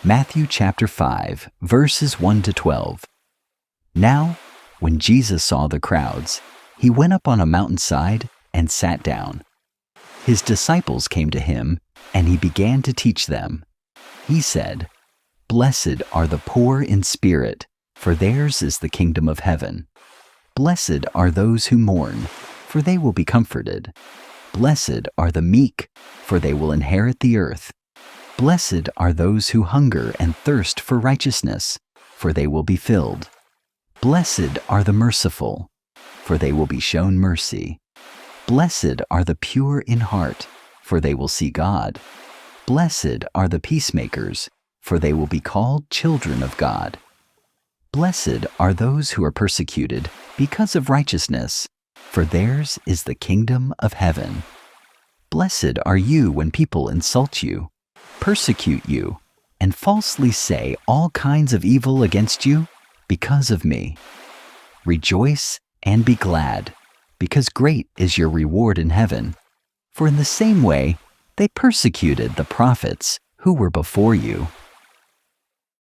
Matthew chapter 5, verses 1 to 12. Now, when Jesus saw the crowds, he went up on a mountainside and sat down. His disciples came to him, and he began to teach them. He said, "Blessed are the poor in spirit, for theirs is the kingdom of heaven. Blessed are those who mourn, for they will be comforted. Blessed are the meek, for they will inherit the earth. Blessed are those who hunger and thirst for righteousness, for they will be filled. Blessed are the merciful, for they will be shown mercy. Blessed are the pure in heart, for they will see God. Blessed are the peacemakers, for they will be called children of God. Blessed are those who are persecuted because of righteousness, for theirs is the kingdom of heaven. Blessed are you when people insult you, persecute you, and falsely say all kinds of evil against you because of me. Rejoice and be glad, because great is your reward in heaven. For in the same way, they persecuted the prophets who were before you."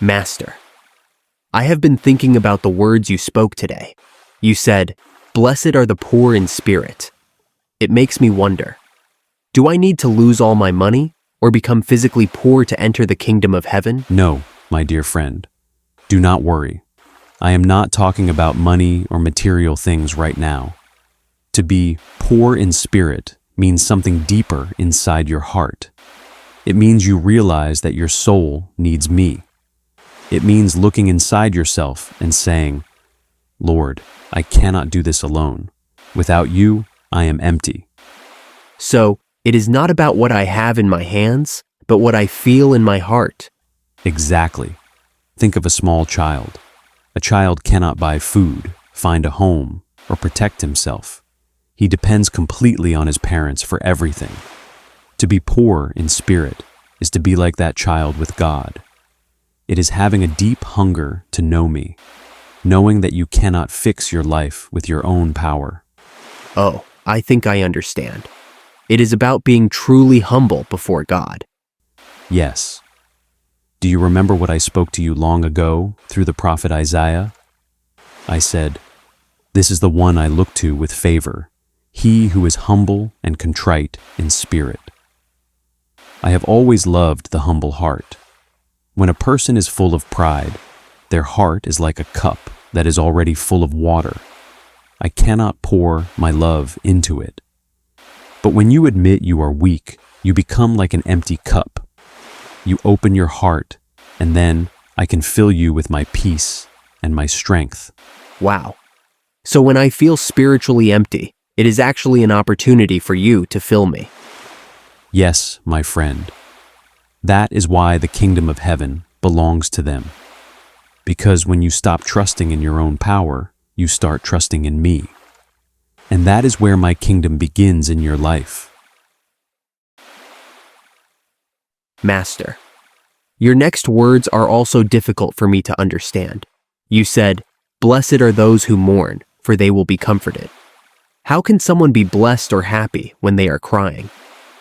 Master, I have been thinking about the words you spoke today. You said, "Blessed are the poor in spirit." It makes me wonder, do I need to lose all my money or become physically poor to enter the kingdom of heaven? No, my dear friend. Do not worry. I am not talking about money or material things right now. To be poor in spirit means something deeper inside your heart. It means you realize that your soul needs me. It means looking inside yourself and saying, "Lord, I cannot do this alone. Without you, I am empty." So, it is not about what I have in my hands, but what I feel in my heart. Exactly. Think of a small child. A child cannot buy food, find a home, or protect himself. He depends completely on his parents for everything. To be poor in spirit is to be like that child with God. It is having a deep hunger to know me, knowing that you cannot fix your life with your own power. Oh, I think I understand. It is about being truly humble before God. Yes. Do you remember what I spoke to you long ago through the prophet Isaiah? I said, "This is the one I look to with favor, he who is humble and contrite in spirit." I have always loved the humble heart. When a person is full of pride, their heart is like a cup that is already full of water. I cannot pour my love into it. But when you admit you are weak, you become like an empty cup. You open your heart, and then I can fill you with my peace and my strength. Wow. So when I feel spiritually empty, it is actually an opportunity for you to fill me. Yes, my friend. That is why the kingdom of heaven belongs to them. Because when you stop trusting in your own power, you start trusting in me. And that is where my kingdom begins in your life. Master, your next words are also difficult for me to understand. You said, "Blessed are those who mourn, for they will be comforted." How can someone be blessed or happy when they are crying?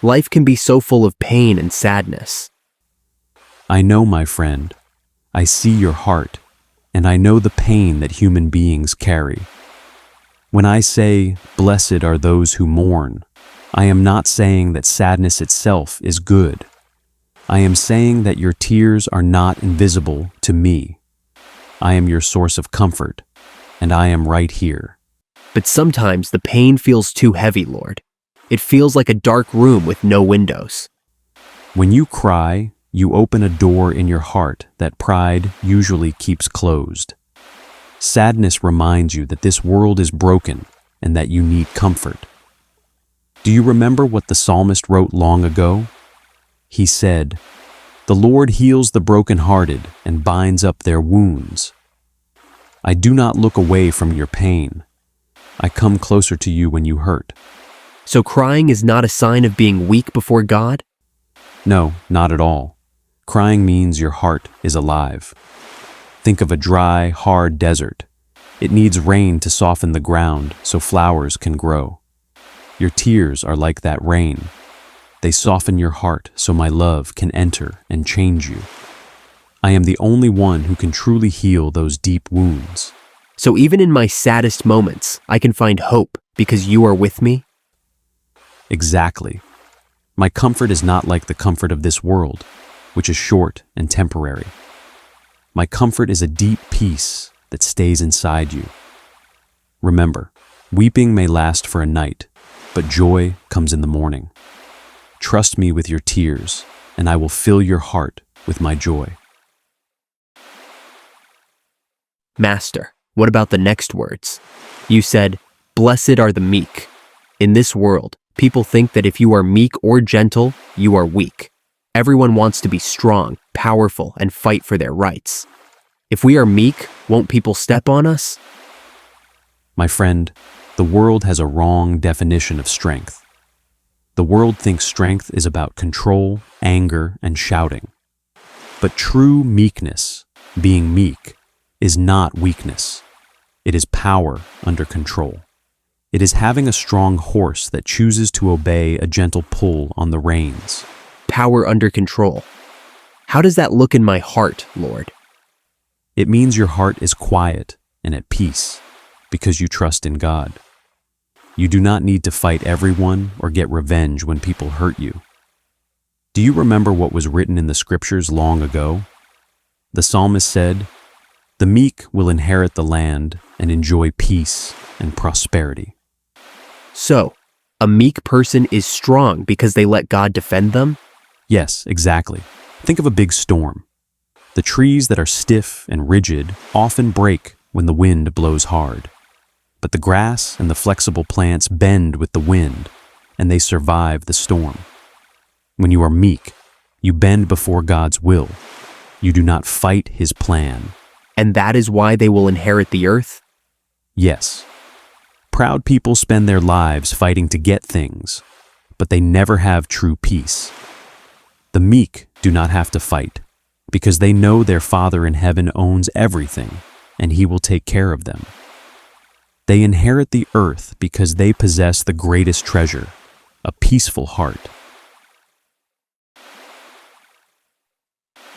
Life can be so full of pain and sadness. I know, my friend. I see your heart, and I know the pain that human beings carry. When I say, "Blessed are those who mourn," I am not saying that sadness itself is good. I am saying that your tears are not invisible to me. I am your source of comfort, and I am right here. But sometimes the pain feels too heavy, Lord. It feels like a dark room with no windows. When you cry, you open a door in your heart that pride usually keeps closed. Sadness reminds you that this world is broken and that you need comfort. Do you remember what the psalmist wrote long ago? He said, "The Lord heals the brokenhearted and binds up their wounds." I do not look away from your pain. I come closer to you when you hurt. So crying is not a sign of being weak before God? No, not at all. Crying means your heart is alive. Think of a dry, hard desert. It needs rain to soften the ground so flowers can grow. Your tears are like that rain. They soften your heart so my love can enter and change you. I am the only one who can truly heal those deep wounds. So even in my saddest moments, I can find hope because you are with me? Exactly. My comfort is not like the comfort of this world, which is short and temporary. My comfort is a deep peace that stays inside you. Remember, weeping may last for a night, but joy comes in the morning. Trust me with your tears, and I will fill your heart with my joy. Master, what about the next words? You said, "Blessed are the meek." In this world, people think that if you are meek or gentle, you are weak. Everyone wants to be strong, powerful, and fight for their rights. If we are meek, won't people step on us? My friend, the world has a wrong definition of strength. The world thinks strength is about control, anger, and shouting. But true meekness, being meek, is not weakness. It is power under control. It is having a strong horse that chooses to obey a gentle pull on the reins. Power under control. How does that look in my heart, Lord? It means your heart is quiet and at peace because you trust in God. You do not need to fight everyone or get revenge when people hurt you. Do you remember what was written in the scriptures long ago? The psalmist said, "The meek will inherit the land and enjoy peace and prosperity." So, a meek person is strong because they let God defend them? Yes, exactly. Think of a big storm. The trees that are stiff and rigid often break when the wind blows hard. But the grass and the flexible plants bend with the wind, and they survive the storm. When you are meek, you bend before God's will. You do not fight His plan. And that is why they will inherit the earth? Yes. Proud people spend their lives fighting to get things, but they never have true peace. The meek do not have to fight, because they know their Father in heaven owns everything, and He will take care of them. They inherit the earth because they possess the greatest treasure, a peaceful heart.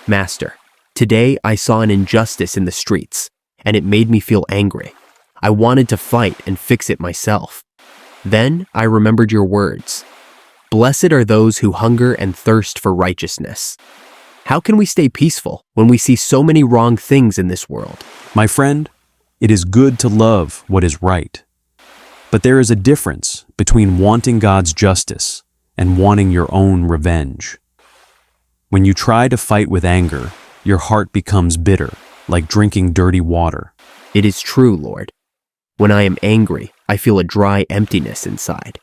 Master, today I saw an injustice in the streets, and it made me feel angry. I wanted to fight and fix it myself. Then I remembered your words. Blessed are those who hunger and thirst for righteousness. How can we stay peaceful when we see so many wrong things in this world? My friend, it is good to love what is right. But there is a difference between wanting God's justice and wanting your own revenge. When you try to fight with anger, your heart becomes bitter, like drinking dirty water. It is true, Lord. When I am angry, I feel a dry emptiness inside.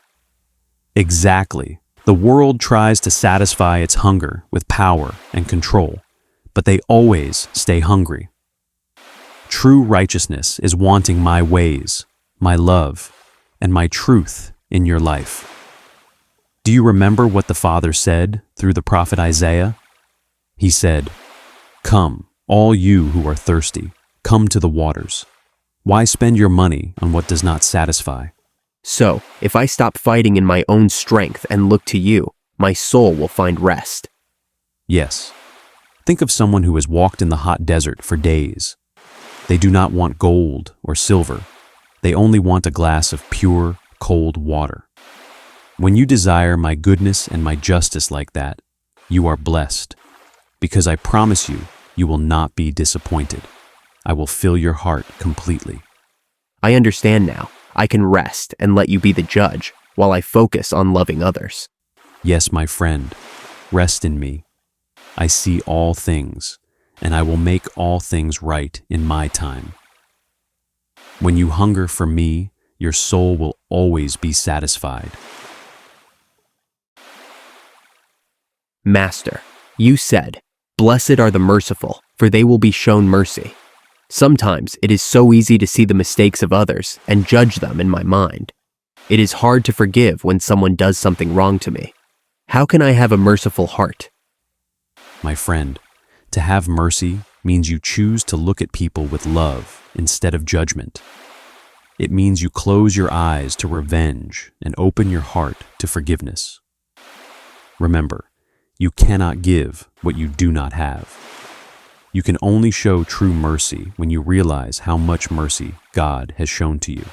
Exactly. The world tries to satisfy its hunger with power and control, but they always stay hungry. True righteousness is wanting my ways, my love, and my truth in your life. Do you remember what the Father said through the prophet Isaiah? He said, "Come, all you who are thirsty, come to the waters. Why spend your money on what does not satisfy?" So, if I stop fighting in my own strength and look to you, my soul will find rest. Yes. Think of someone who has walked in the hot desert for days. They do not want gold or silver. They only want a glass of pure, cold water. When you desire my goodness and my justice like that, you are blessed, because I promise you, you will not be disappointed. I will fill your heart completely. I understand now. I can rest and let you be the judge while I focus on loving others. Yes, my friend, rest in me. I see all things, and I will make all things right in my time. When you hunger for me, your soul will always be satisfied. Master, you said, "Blessed are the merciful, for they will be shown mercy." Sometimes it is so easy to see the mistakes of others and judge them in my mind. It is hard to forgive when someone does something wrong to me. How can I have a merciful heart? My friend, to have mercy means you choose to look at people with love instead of judgment. It means you close your eyes to revenge and open your heart to forgiveness. Remember, you cannot give what you do not have. You can only show true mercy when you realize how much mercy God has shown to you.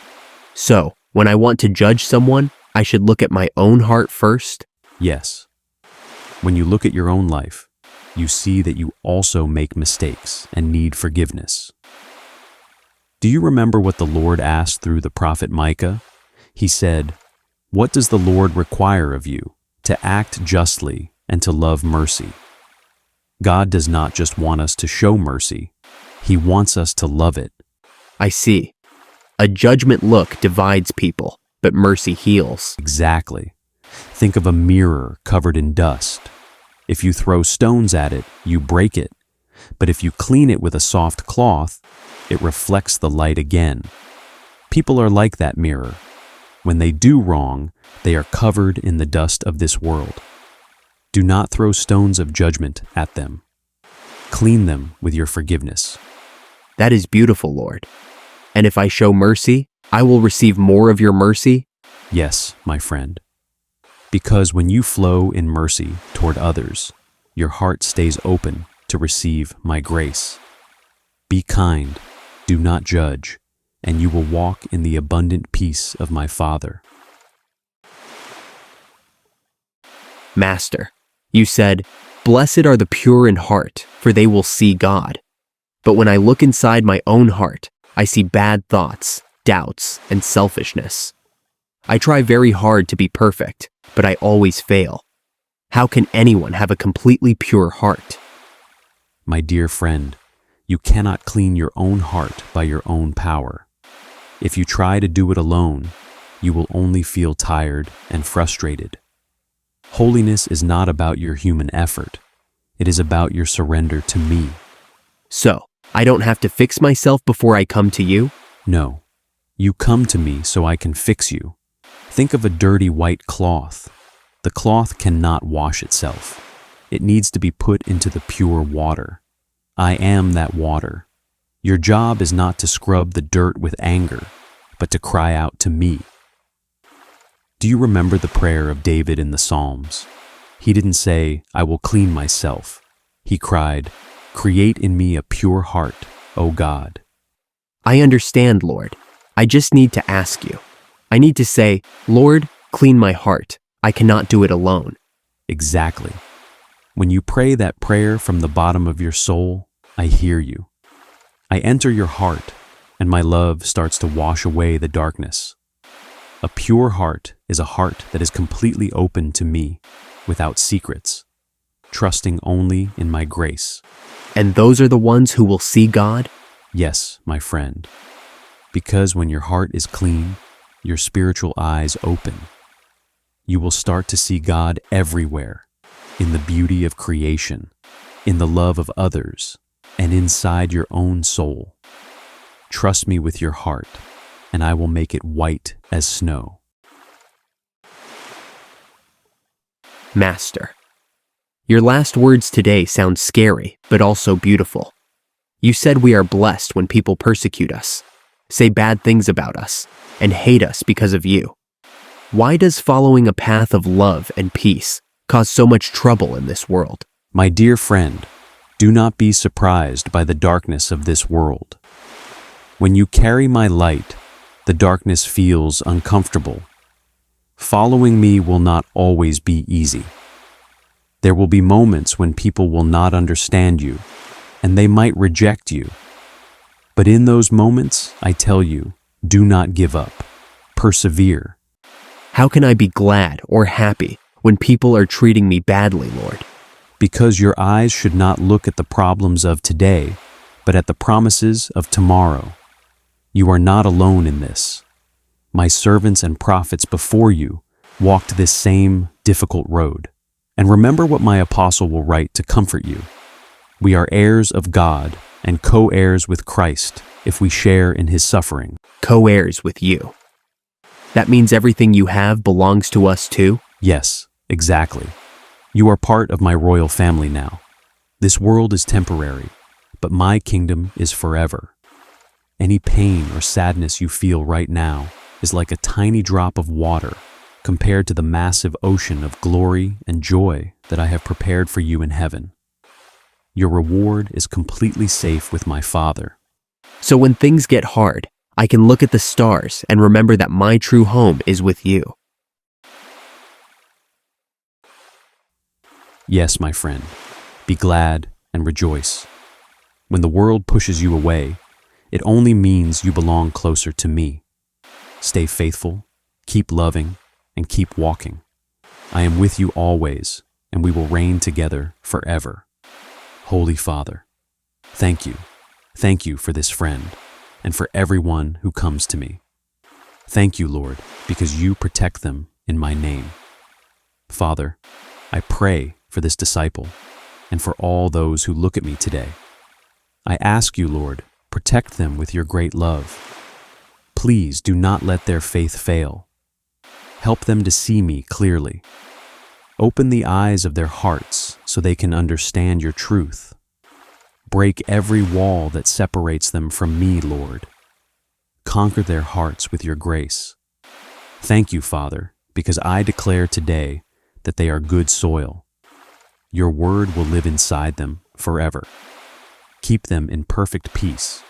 So, when I want to judge someone, I should look at my own heart first? Yes. When you look at your own life, you see that you also make mistakes and need forgiveness. Do you remember what the Lord asked through the prophet Micah? He said, "What does the Lord require of you? To act justly and to love mercy." God does not just want us to show mercy, He wants us to love it. I see. A judgment look divides people, but mercy heals. Exactly. Think of a mirror covered in dust. If you throw stones at it, you break it. But if you clean it with a soft cloth, it reflects the light again. People are like that mirror. When they do wrong, they are covered in the dust of this world. Do not throw stones of judgment at them. Clean them with your forgiveness. That is beautiful, Lord. And if I show mercy, I will receive more of your mercy? Yes, my friend. Because when you flow in mercy toward others, your heart stays open to receive my grace. Be kind, do not judge, and you will walk in the abundant peace of my Father. Master, you said, "Blessed are the pure in heart, for they will see God." But when I look inside my own heart, I see bad thoughts, doubts, and selfishness. I try very hard to be perfect, but I always fail. How can anyone have a completely pure heart? My dear friend, you cannot clean your own heart by your own power. If you try to do it alone, you will only feel tired and frustrated. Holiness is not about your human effort. It is about your surrender to me. So, I don't have to fix myself before I come to you? No, you come to me so I can fix you. Think of a dirty white cloth. The cloth cannot wash itself. It needs to be put into the pure water. I am that water. Your job is not to scrub the dirt with anger, but to cry out to me. Do you remember the prayer of David in the Psalms? He didn't say, "I will clean myself." He cried, "Create in me a pure heart, O God." I understand, Lord. I just need to ask you. I need to say, "Lord, clean my heart. I cannot do it alone." Exactly. When you pray that prayer from the bottom of your soul, I hear you. I enter your heart, and my love starts to wash away the darkness. A pure heart is a heart that is completely open to me, without secrets, trusting only in my grace. And those are the ones who will see God? Yes, my friend. Because when your heart is clean, your spiritual eyes open. You will start to see God everywhere, in the beauty of creation, in the love of others, and inside your own soul. Trust me with your heart, and I will make it white as snow. Master, your last words today sound scary, but also beautiful. You said we are blessed when people persecute us, say bad things about us, and hate us because of you. Why does following a path of love and peace cause so much trouble in this world? My dear friend, do not be surprised by the darkness of this world. When you carry my light, the darkness feels uncomfortable. Following me will not always be easy. There will be moments when people will not understand you, and they might reject you. But in those moments, I tell you, do not give up. Persevere. How can I be glad or happy when people are treating me badly, Lord? Because your eyes should not look at the problems of today, but at the promises of tomorrow. You are not alone in this. My servants and prophets before you walked this same difficult road. And remember what my apostle will write to comfort you. We are heirs of God and co-heirs with Christ if we share in his suffering. Co-heirs with you. That means everything you have belongs to us too? Yes, exactly. You are part of my royal family now. This world is temporary, but my kingdom is forever. Any pain or sadness you feel right now is like a tiny drop of water compared to the massive ocean of glory and joy that I have prepared for you in heaven. Your reward is completely safe with my Father. So when things get hard, I can look at the stars and remember that my true home is with you. Yes, my friend, be glad and rejoice. When the world pushes you away, it only means you belong closer to me. Stay faithful, keep loving, and keep walking. I am with you always, and we will reign together forever. Holy Father, thank you. Thank you for this friend and for everyone who comes to me. Thank you, Lord, because you protect them in my name. Father, I pray for this disciple and for all those who look at me today. I ask you, Lord, protect them with your great love. Please do not let their faith fail. Help them to see me clearly. Open the eyes of their hearts so they can understand your truth. Break every wall that separates them from me, Lord. Conquer their hearts with your grace. Thank you, Father, because I declare today that they are good soil. Your word will live inside them forever. Keep them in perfect peace.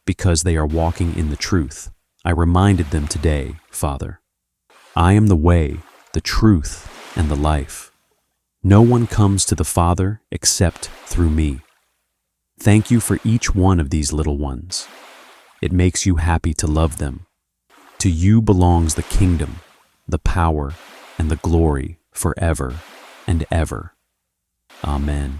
Because they are walking in the truth, I reminded them today, Father. I am the way, the truth, and the life. No one comes to the Father except through me. Thank you for each one of these little ones. It makes you happy to love them. To you belongs the kingdom, the power, and the glory forever and ever. Amen.